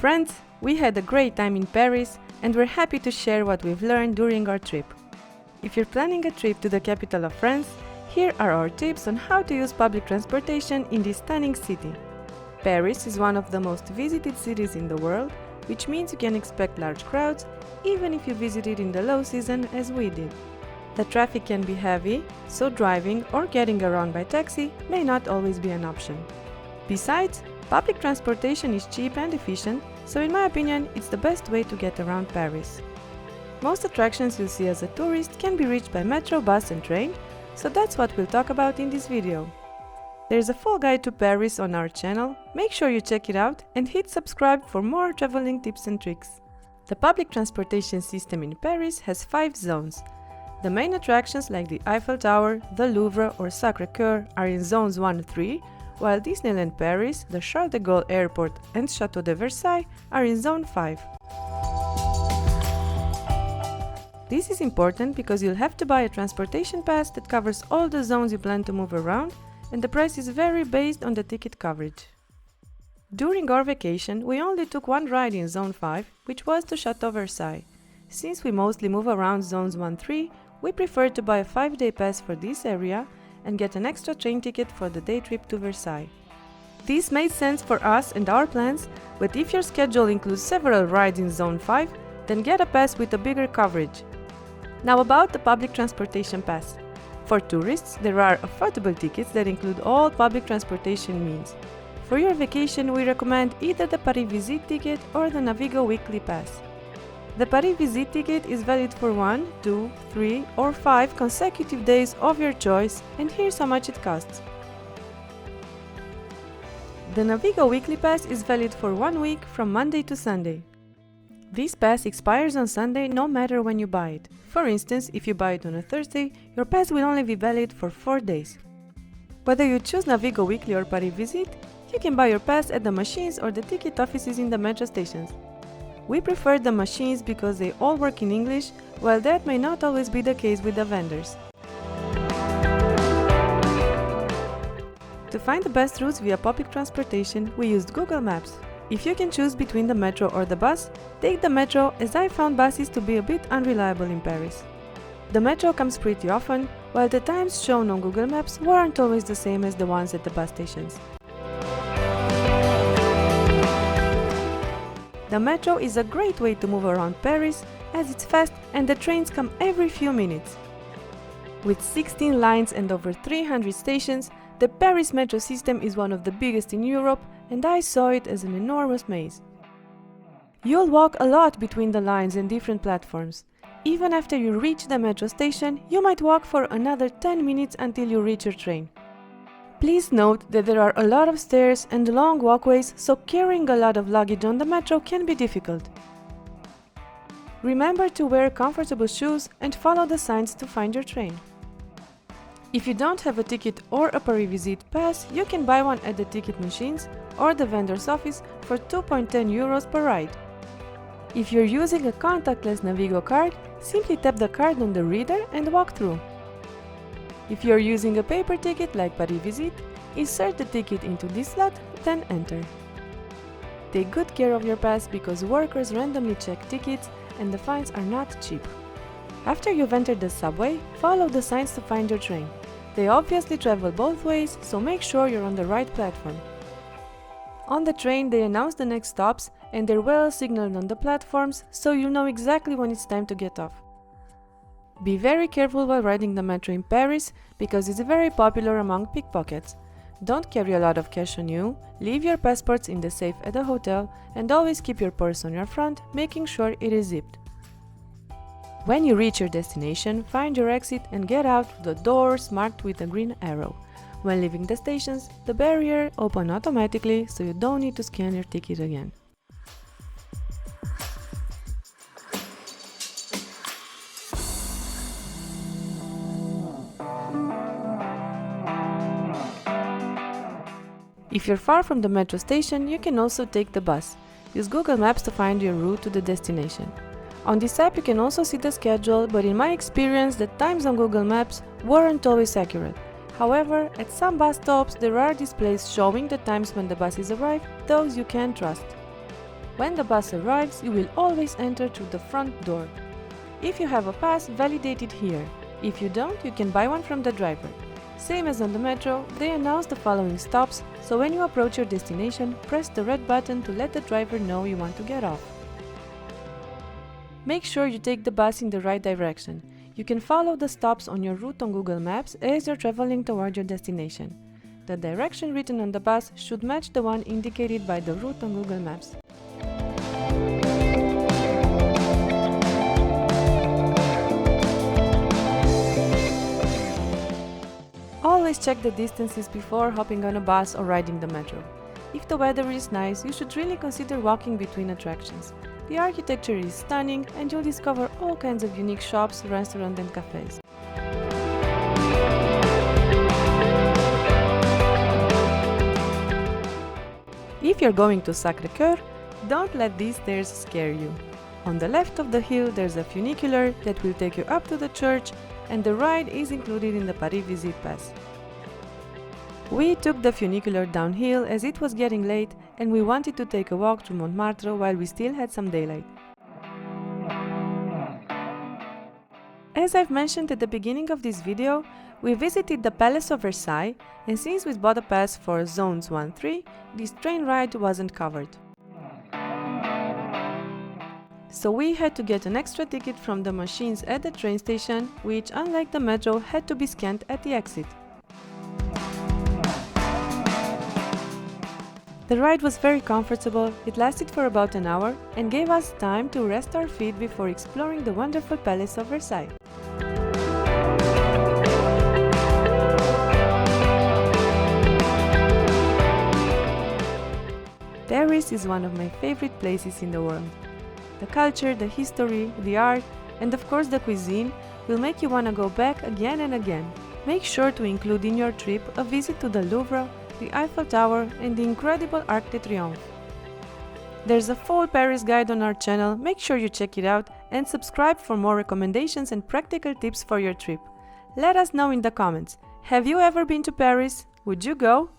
friends, we had a great time in Paris and we're happy to share what we've learned during our trip. If you're planning a trip to the capital of France, here are our tips on how to use public transportation in this stunning city. Paris is one of the most visited cities in the world, which means you can expect large crowds even if you visit it in the low season as we did. The traffic can be heavy, so driving or getting around by taxi may not always be an option. Besides, public transportation is cheap and efficient, so in my opinion, it's the best way to get around Paris. Most attractions you'll see as a tourist can be reached by metro, bus and train, so that's what we'll talk about in this video. There's a full guide to Paris on our channel, make sure you check it out and hit subscribe for more traveling tips and tricks. The public transportation system in Paris has 5 zones. The main attractions like the Eiffel Tower, the Louvre or Sacre-Coeur are in zones 1 and 3, while Disneyland Paris, the Charles de Gaulle Airport and Château de Versailles are in zone 5. This is important because you'll have to buy a transportation pass that covers all the zones you plan to move around, and the price is vary based on the ticket coverage. During our vacation, we only took one ride in Zone 5, which was to Château Versailles. Since we mostly move around Zones 1-3, we preferred to buy a 5-day pass for this area and get an extra train ticket for the day trip to Versailles. This made sense for us and our plans, but if your schedule includes several rides in Zone 5, then get a pass with a bigger coverage. Now about the public transportation pass. For tourists, there are affordable tickets that include all public transportation means. For your vacation, we recommend either the Paris Visit ticket or the Navigo Weekly Pass. The Paris Visit ticket is valid for 1, 2, 3 or 5 consecutive days of your choice, and here's how much it costs. The Navigo Weekly Pass is valid for 1 week from Monday to Sunday. This pass expires on Sunday no matter when you buy it. For instance, if you buy it on a Thursday, your pass will only be valid for 4 days. Whether you choose Navigo Weekly or Paris Visit, you can buy your pass at the machines or the ticket offices in the metro stations. We prefer the machines because they all work in English, while that may not always be the case with the vendors. To find the best routes via public transportation, we used Google Maps. If you can choose between the metro or the bus, take the metro, as I found buses to be a bit unreliable in Paris. The metro comes pretty often, while the times shown on Google Maps weren't always the same as the ones at the bus stations. The metro is a great way to move around Paris as it's fast and the trains come every few minutes. With 16 lines and over 300 stations, the Paris metro system is one of the biggest in Europe, and I saw it as an enormous maze. You'll walk a lot between the lines and different platforms. Even after you reach the metro station, you might walk for another 10 minutes until you reach your train. Please note that there are a lot of stairs and long walkways, so carrying a lot of luggage on the metro can be difficult. Remember to wear comfortable shoes and follow the signs to find your train. If you don't have a ticket or a Paris Visit pass, you can buy one at the ticket machines or the vendor's office for 2.10 euros per ride. If you're using a contactless Navigo card, simply tap the card on the reader and walk through. If you're using a paper ticket like Paris Visit, insert the ticket into this slot, then enter. Take good care of your pass because workers randomly check tickets and the fines are not cheap. After you've entered the subway, follow the signs to find your train. They obviously travel both ways, so make sure you're on the right platform. On the train, they announce the next stops and they're well signaled on the platforms, so you'll know exactly when it's time to get off. Be very careful while riding the metro in Paris because it's very popular among pickpockets. Don't carry a lot of cash on you, leave your passports in the safe at the hotel and always keep your purse on your front, making sure it is zipped. When you reach your destination, find your exit and get out through the doors marked with a green arrow. When leaving the stations, the barrier opens automatically so you don't need to scan your ticket again. If you're far from the metro station, you can also take the bus. Use Google Maps to find your route to the destination. On this app you can also see the schedule, but in my experience the times on Google Maps weren't always accurate. However, at some bus stops there are displays showing the times when the buses arrive, those you can trust. When the bus arrives, you will always enter through the front door. If you have a pass, validate it here. If you don't, you can buy one from the driver. Same as on the metro, they announce the following stops, so when you approach your destination, press the red button to let the driver know you want to get off. Make sure you take the bus in the right direction. You can follow the stops on your route on Google Maps as you're traveling toward your destination. The direction written on the bus should match the one indicated by the route on Google Maps. Always check the distances before hopping on a bus or riding the metro. If the weather is nice, you should really consider walking between attractions. The architecture is stunning and you'll discover all kinds of unique shops, restaurants and cafes. If you're going to Sacre-Coeur, don't let these stairs scare you. On the left of the hill there's a funicular that will take you up to the church, and the ride is included in the Paris Visit Pass. We took the funicular downhill as it was getting late and we wanted to take a walk through Montmartre while we still had some daylight. As I've mentioned at the beginning of this video, we visited the Palace of Versailles, and since we bought a pass for Zones 1-3, this train ride wasn't covered. So we had to get an extra ticket from the machines at the train station, which, unlike the metro, had to be scanned at the exit. The ride was very comfortable, it lasted for about an hour and gave us time to rest our feet before exploring the wonderful Palace of Versailles. Paris is one of my favorite places in the world. The culture, the history, the art, and of course the cuisine will make you want to go back again and again. Make sure to include in your trip a visit to the Louvre, the Eiffel Tower and the incredible Arc de Triomphe. There's a full Paris guide on our channel, make sure you check it out and subscribe for more recommendations and practical tips for your trip. Let us know in the comments. Have you ever been to Paris? Would you go?